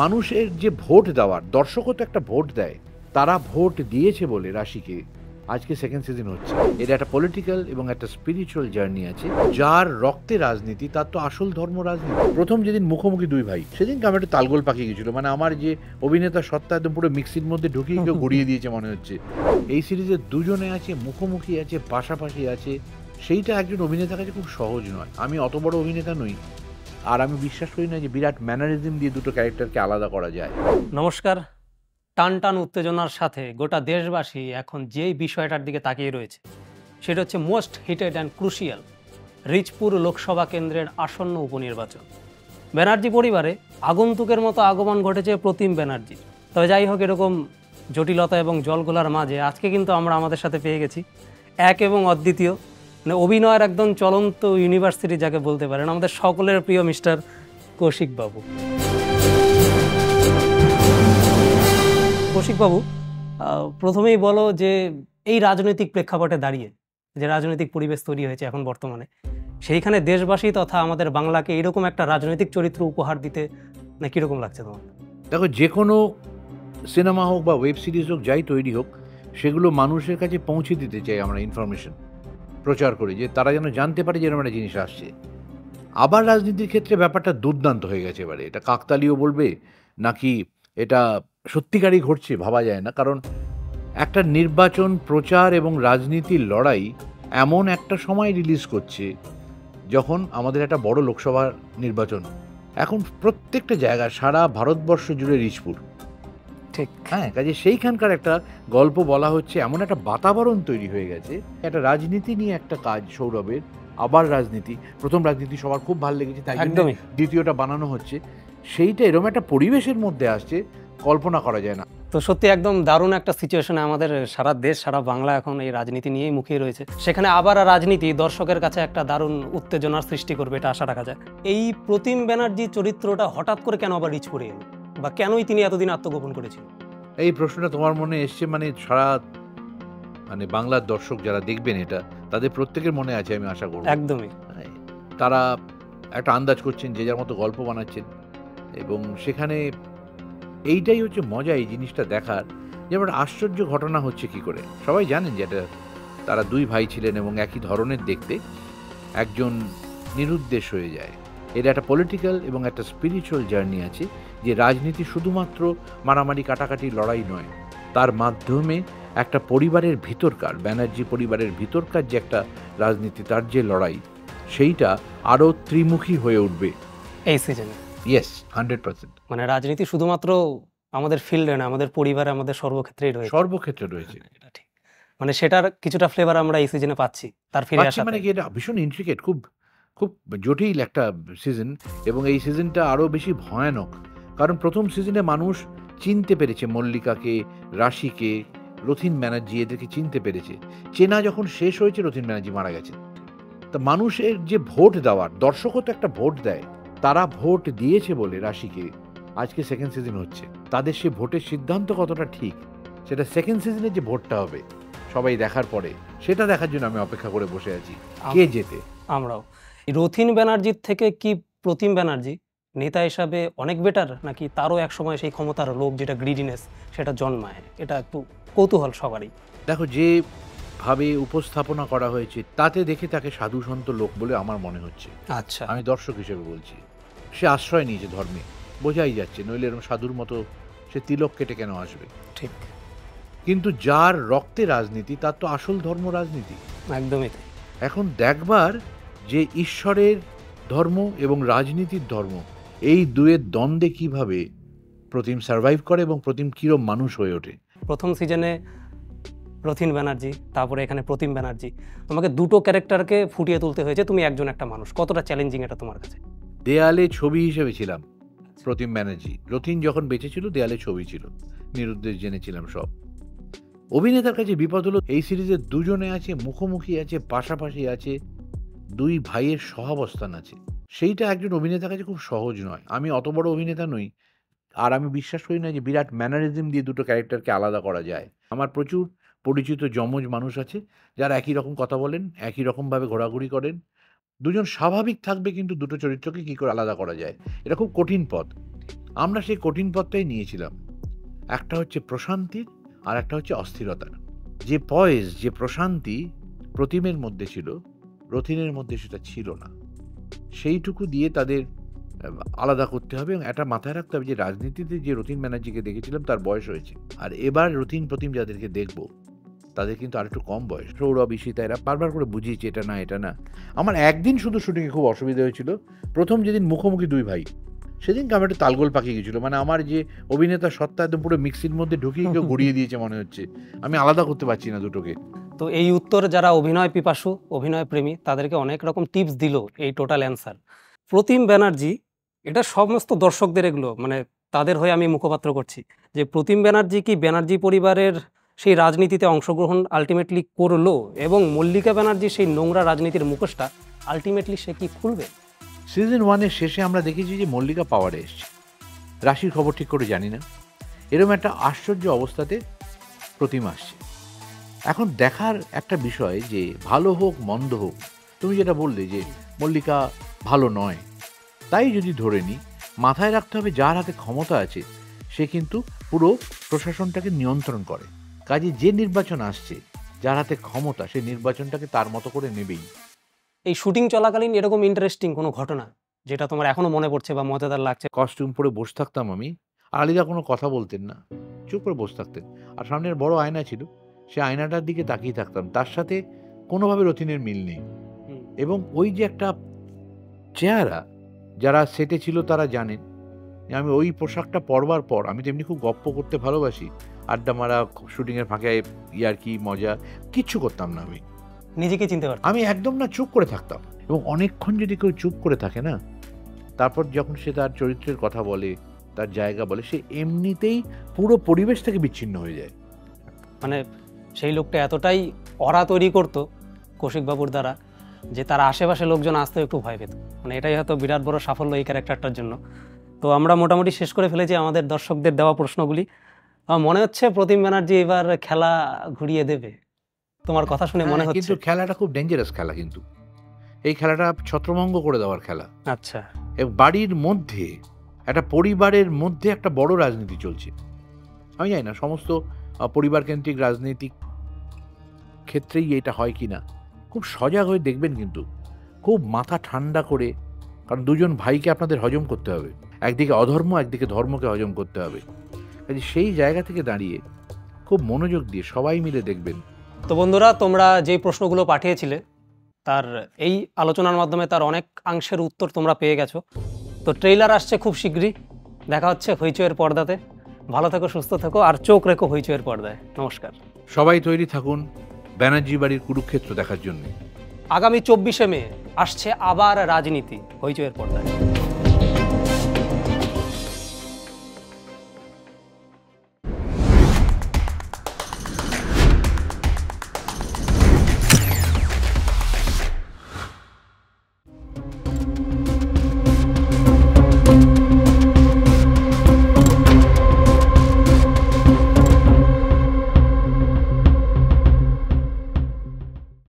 মানুষের যে ভোট দেওয়ার, দর্শকও তো একটা ভোট দেয়। তারা ভোট দিয়েছে বলে রাশিকে আজকে সেকেন্ড সিজন হচ্ছে। এর একটা পলিটিক্যাল এবং একটা স্পিরিচুয়াল জার্নি আছে। যার রক্তে রাজনীতি তার তো আসল ধর্ম রাজনীতি। প্রথম যেদিন মুখোমুখি দুই ভাই, সেদিনকে আমার একটা তালগোল পাকিয়ে গেছিল। মানে আমার যে অভিনেতা সত্তা একদম পুরো মিক্সির মধ্যে ঢুকিয়ে কেউ গড়িয়ে দিয়েছে মনে হচ্ছে। এই সিরিজে দুজনে আছে, মুখোমুখি আছে, পাশাপাশি আছে। সেইটা একজন অভিনেতার কাছে খুব সহজ নয়। আমি অত বড় অভিনেতা নই, আর আমি বিশ্বাস করি না যে বিরাট ম্যানারিজম দিয়ে দুটো ক্যারেক্টারকে আলাদা করা যায়। নমস্কার। টান টান উত্তেজনার সাথে গোটা দেশবাসী এখন যেই বিষয়টার দিকে তাকিয়ে রয়েছে সেটা হচ্ছে মোস্ট হিটেড অ্যান্ড ক্রুশিয়াল রিচপুর লোকসভা কেন্দ্রের আসন্ন উপনির্বাচন। ব্যানার্জি পরিবারে আগন্তুকের মতো আগমন ঘটেছে প্রতিম ব্যানার্জি। তবে যাই হোক, এরকম জটিলতা এবং জলঘোলার মাঝে আজকে কিন্তু আমরা আমাদের সাথে পেয়ে গেছি এক এবং অদ্বিতীয়, মানে অভিনয়ের একদম চলন্ত ইউনিভার্সিটি যাকে বলতে পারেন, আমাদের সকলের প্রিয় মিস্টার কৌশিক বাবু। কৌশিকবাবু, প্রথমেই বলো যে এই রাজনৈতিক প্রেক্ষাপটে দাঁড়িয়ে যে রাজনৈতিক পরিবেশ তৈরি হয়েছে এখন বর্তমানে, সেইখানে দেশবাসী তথা আমাদের বাংলাকে এরকম একটা রাজনৈতিক চরিত্র উপহার দিতে না কীরকম লাগছে তোমার? দেখো, যে কোনো সিনেমা হোক বা ওয়েব সিরিজ হোক, যাই তৈরি হোক, সেগুলো মানুষের কাছে পৌঁছে দিতে চাই আমরা ইনফরমেশন প্রচার করি, যে তারা যেন জানতে পারে যে এরকম একটা জিনিস আসছে। আবার রাজনীতির ক্ষেত্রে ব্যাপারটা দুর্দান্ত হয়ে গেছে। এবারে এটা কাকতালীয় বলবে নাকি এটা সত্যিকারই ঘটছে ভাবা যায় না। কারণ একটা নির্বাচন প্রচার এবং রাজনীতির লড়াই এমন একটা সময় রিলিজ করছে যখন আমাদের একটা বড় লোকসভা নির্বাচন। এখন প্রত্যেকটা জায়গায় সারা ভারতবর্ষ জুড়ে রিচপুর, ঠিক, হ্যাঁ, কাজে সেইখানকার একটা গল্প বলা হচ্ছে, এমন একটা বাতাবরণ তৈরি হয়ে গেছে। একটা রাজনীতি নিয়ে একটা কাজ সৌরভের, আবার রাজনীতি। প্রথম রাজনীতি সবার খুব ভালো লেগেছে, তাই জন্য একদমই। দ্বিতীয়টা বানানো হচ্ছে। সেইটা এরকম একটা পরিবেশের মধ্যে আসছে, কল্পনা করা যায় না। তো সত্যি একদম দারুণ একটা সিচুয়েশনে আমাদের সারা দেশ, সারা বাংলা এখন এই রাজনীতি নিয়েই মুখিয়ে রয়েছে। সেখানে আবার রাজনীতি দর্শকের কাছে একটা দারুণ উত্তেজনার সৃষ্টি করবে, এটা আশা রাখা যায়। এই প্রতিম ব্যানার্জি চরিত্রটা হঠাৎ করে কেন আবার রিচপুরে এলো, বা কেনই তিনি এতদিন আত্মগোপন করেছিলেন? এই প্রশ্নটা তোমার মনে এসছে, মানে সারা বাংলার দর্শক যারা দেখবেন এটা, তাদের প্রত্যেকের মনে আছে আমি আশা করব। একদমই। হ্যাঁ, তারা একটা আন্দাজ করছেন, যে যার মতো গল্প বানাচ্ছেন, এবং সেখানে এইটাই হচ্ছে মজা এই জিনিসটা দেখার, যে একটা আশ্চর্য ঘটনা হচ্ছে কি করে। সবাই জানেন যে এটা, তারা দুই ভাই ছিলেন এবং একই ধরনের দেখতে। একজন নিরুদ্দেশ হয়ে যায়। এর একটা পলিটিক্যাল এবং একটা স্পিরিচুয়াল জার্নি আছে, যে রাজনীতি শুধুমাত্র মারামারি কাটাকাটি লড়াই নয়, তার মাধ্যমে একটা পরিবারের ভিতরকার, ব্যানার্জি পরিবারের ভিতরকার যে একটা রাজনীতি, তার যে লড়াই, সেইটা আরও ত্রিমুখী হয়ে উঠবে এই সিজনে ইয়েস, 100%। মানে রাজনীতি শুধুমাত্র আমাদের ফিল্ডে না, আমাদের পরিবারে, আমাদের সর্বক্ষেত্রেই রয়েছে। সর্বক্ষেত্রে রয়েছে। এটা ঠিক। মানে সেটার কিছুটা ফ্লেভার আমরা এই সিজনে পাচ্ছি, তার ফিরে পাচ্ছি, আসাতে। মানে কি, এটা ভীষণ ইন্ট্রিকেট, খুব খুব জটিল একটা সিজন। এবং এই সিজনটা আরও বেশি ভয়ানক, কারণ প্রথম সিজনে মানুষ চিনতে পেরেছে মল্লিকাকে, রাশিকে, রথীন ব্যানার্জি, এদেরকে চিনতে পেরেছে। চেনা যখন শেষ হয়েছে, রথীন ব্যানার্জি মারা গেছে। তা মানুষের যে ভোট দেওয়ার, দর্শকও তো একটা ভোট দেয়। তারা ভোট দিয়েছে বলে রাশিকে আজকে সেকেন্ড সিজন হচ্ছে। তাদের সে ভোটের সিদ্ধান্ত কতটা ঠিক, সেটা সেকেন্ড সিজনে যে ভোটটা হবে সবাই দেখার পরে, সেটা দেখার জন্য আমি অপেক্ষা করে বসে আছি, কে জেতে। আমরাও। রথীন ব্যানার্জির থেকে কি প্রতিম ব্যানার্জি নেতা হিসাবে অনেক বেটার, নাকি তারও এক সময় সেই ক্ষমতার লোভ, যেটা গ্রিডিনেস, সেটা জন্মায়? এটা একটু কৌতূহল সবারই। দেখো, যেভাবে উপস্থাপনা করা হয়েছে তাতে দেখে তাকে সাধু সন্ত লোক বলে আমার মনে হচ্ছে। আচ্ছা, আমি দর্শক হিসেবে বলছি, সে আশ্রয় নিয়েছে ধর্মে, বোঝাই যাচ্ছে, নইলে এরকম সাধুর মতো সে তিলক কেটে কেন আসবে। ঠিক, কিন্তু যার রক্তে রাজনীতি তার তো আসল ধর্ম রাজনীতি। একদমই তাই। এখন দেখবার যে ঈশ্বরের ধর্ম এবং রাজনীতির ধর্ম, এই দুয়ের দ্বন্দ্বে কিভাবে প্রতিম সার্ভাইভ করে এবং প্রতিম কিরম মানুষ হয়ে ওঠে। প্রথম সিজনে রথীন ব্যানার্জি, তারপরে এখানে প্রতিম ব্যানার্জি। তোমাকে দুটো ক্যারেক্টারকে ফুটিয়ে তুলতে হয়েছে, তুমি একজন একটা মানুষ। কতটা চ্যালেঞ্জিং এটা তোমার কাছে? দেয়ালে ছবি হিসেবে ছিলাম প্রতিম ব্যানার্জি। রথীন যখন বেঁচে ছিল, দেয়ালে ছবি ছিল, নিরুদ্দেশ জেনেছিলাম সব। অভিনেতার কাছে বিপদ হলো, এই সিরিজে দুজনে আছে, মুখোমুখি আছে, পাশাপাশি আছে, দুই ভাইয়ের সহাবস্থান আছে। সেইটা একজন অভিনেতার কাছে খুব সহজ নয়। আমি অত বড় অভিনেতা নই, আর আমি বিশ্বাস করি না যে বিরাট ম্যানারিজম দিয়ে দুটো ক্যারেক্টারকে আলাদা করা যায়। আমার প্রচুর পরিচিত যমজ মানুষ আছে, যারা একই রকম কথা বলেন, একই রকমভাবে ঘোরাঘুরি করেন। দুজন স্বাভাবিক থাকবে, কিন্তু দুটো চরিত্রকে কী করে আলাদা করা যায়, এটা খুব কঠিন পথ। আমরা সেই কঠিন পথটাই নিয়েছিলাম। একটা হচ্ছে প্রশান্তির, আর একটা হচ্ছে অস্থিরতার। যে পয়েজ, যে প্রশান্তি প্রতিমের মধ্যে ছিল, রথিনের মধ্যে সেটা ছিল না। সেইটুকু দিয়ে তাদের আলাদা করতে হবে, এবং এটা মাথায় রাখতে হবে যে রাজনীতিতে যে রথীন ব্যানার্জিকে দেখেছিলাম তার বয়স হয়েছে, আর এবার রথীন প্রতিম যাদেরকে দেখব তাদের কিন্তু আর একটু কম বয়স। সৌরভ, ঈশিতা এরা বারবার করে বুঝিয়েছে এটা না, এটা না। আমার একদিন শুধু শুটিংয়ে খুব অসুবিধা হয়েছিল, প্রথম যেদিন মুখোমুখি দুই ভাই, সেদিনকে আমার একটু তালগোল পাকিয়ে গেছিলো। মানে আমার যে অভিনেতা সত্তা একদম পুরো মিক্সির মধ্যে ঢুকিয়ে কেউ গড়িয়ে দিয়েছে মনে হচ্ছে, আমি আলাদা করতে পারছি না দুটোকে। তো এই উত্তর যারা অভিনয় পিপাসু, অভিনয় প্রেমী, তাদেরকে অনেক রকম টিপস দিল এই টোটাল অ্যান্সার। প্রতিম ব্যানার্জি, এটা সমস্ত দর্শকদের এগুলো মানে তাদের হয়ে আমি মুখপাত্র করছি, যে প্রতিম ব্যানার্জি কি ব্যানার্জি পরিবারের সেই রাজনীতিতে অংশগ্রহণ আলটিমেটলি করলো, এবং মল্লিকা ব্যানার্জি সেই নোংরা রাজনীতির মুখোশটা আলটিমেটলি সে কি খুলবে? সিজন 1-এর শেষে আমরা দেখেছি যে মল্লিকা পাওয়ারে এসছে, রাশির খবর ঠিক করে জানি না, এরকম একটা আশ্চর্য অবস্থাতে প্রতিমা আসছে। এখন দেখার একটা বিষয় যে ভালো হোক মন্দ হোক, তুমি যেটা বললে যে মল্লিকা ভালো নয়, তাই যদি ধরে নিই, মাথায় রাখতে হবে যার হাতে ক্ষমতা আছে সে কিন্তু পুরো প্রশাসনটাকে নিয়ন্ত্রণ করে। কাজে যে নির্বাচন আসছে, যার হাতে ক্ষমতা, সে নির্বাচনটাকে তার মতো করে নেবেই। এই শুটিং চলাকালীন এরকম ইন্টারেস্টিং কোনো ঘটনা যেটা তোমার এখনো মনে পড়ছে বা মজাদার লাগছে? কস্টিউম পরে বসে থাকতাম আমি, আর আলিদা কোনো কথা বলতেন না, চুপ করে বসে থাকতেন। আর সামনের বড় আয়না ছিল, সে আয়নাটার দিকে তাকিয়ে থাকতাম, তার সাথে কোনোভাবে রথিনের মিল নেই। এবং ওই যে একটা চেহারা, যারা সেটে ছিল তারা জানেন যে আমি ওই পোশাকটা পরবার পর, আমি তো এমনি খুব গপ্প করতে ভালোবাসি, আড্ডা মারা, শুটিংয়ের ফাঁকে ইয়ার্কি মজা কিচ্ছু করতাম না, আমি নিজেকে চিনতে পারতাম। আমি একদম না, চুপ করে থাকতাম। এবং অনেকক্ষণ যদি কেউ চুপ করে থাকে না, তারপর যখন সে তার চরিত্রের কথা বলে, তার জায়গা বলে, সে এমনিতেই পুরো পরিবেশ থেকে বিচ্ছিন্ন হয়ে যায়। মানে সেই লোকটা এতটাই অরা তৈরি করতো কৌশিকবাবুর দ্বারা যে তার আশেপাশে লোকজন আসতেও একটু ভয় পেত। মানে এটাই হয়তো বিরাট বড় সাফল্য এই ক্যারেক্টারটার জন্য। তো আমরা মোটামুটি শেষ করে ফেলেছি আমাদের দর্শকদের দেওয়া প্রশ্নগুলি। আমার মনে হচ্ছে প্রতিম ব্যানার্জি এবার খেলা ঘুরিয়ে দেবে, তোমার কথা শুনে মনে হচ্ছে। কিন্তু খেলাটা খুব ডেঞ্জারাস খেলা, কিন্তু এই খেলাটা ছত্রভঙ্গ করে দেওয়ার খেলা। আচ্ছা, এবং বাড়ির মধ্যে, একটা পরিবারের মধ্যে একটা বড় রাজনীতি চলছে। আমি জানি না সমস্ত পরিবারকেন্দ্রিক রাজনৈতিক ক্ষেত্রেই এটা হয় কি না। খুব সজাগ হয়ে দেখবেন, কিন্তু খুব মাথা ঠান্ডা করে, কারণ দুজন ভাইকে আপনাদের হজম করতে হবে, একদিকে অধর্ম, একদিকে ধর্মকে হজম করতে হবে। কাজে সেই জায়গা থেকে দাঁড়িয়ে খুব মনোযোগ দিয়ে সবাই মিলে দেখবেন। তো বন্ধুরা, তোমরা যেই প্রশ্নগুলো পাঠিয়েছিলে তার এই আলোচনার মাধ্যমে তার অনেক অংশের উত্তর তোমরা পেয়ে গেছো। তো ট্রেইলার আসছে খুব শীঘ্রই, দেখা হচ্ছে হইচইয়ের পর্দাতে। ভালো থেকো, সুস্থ থেকো, আর চোখ রেখো হইচইয়ের পর্দায়। নমস্কার। সবাই তৈরি থাকুন ব্যানার্জি বাড়ির কুরুক্ষেত্র দেখার জন্য। আগামী 24শে মে আসছে আবার রাজনীতি হইচইয়ের পর্দায়।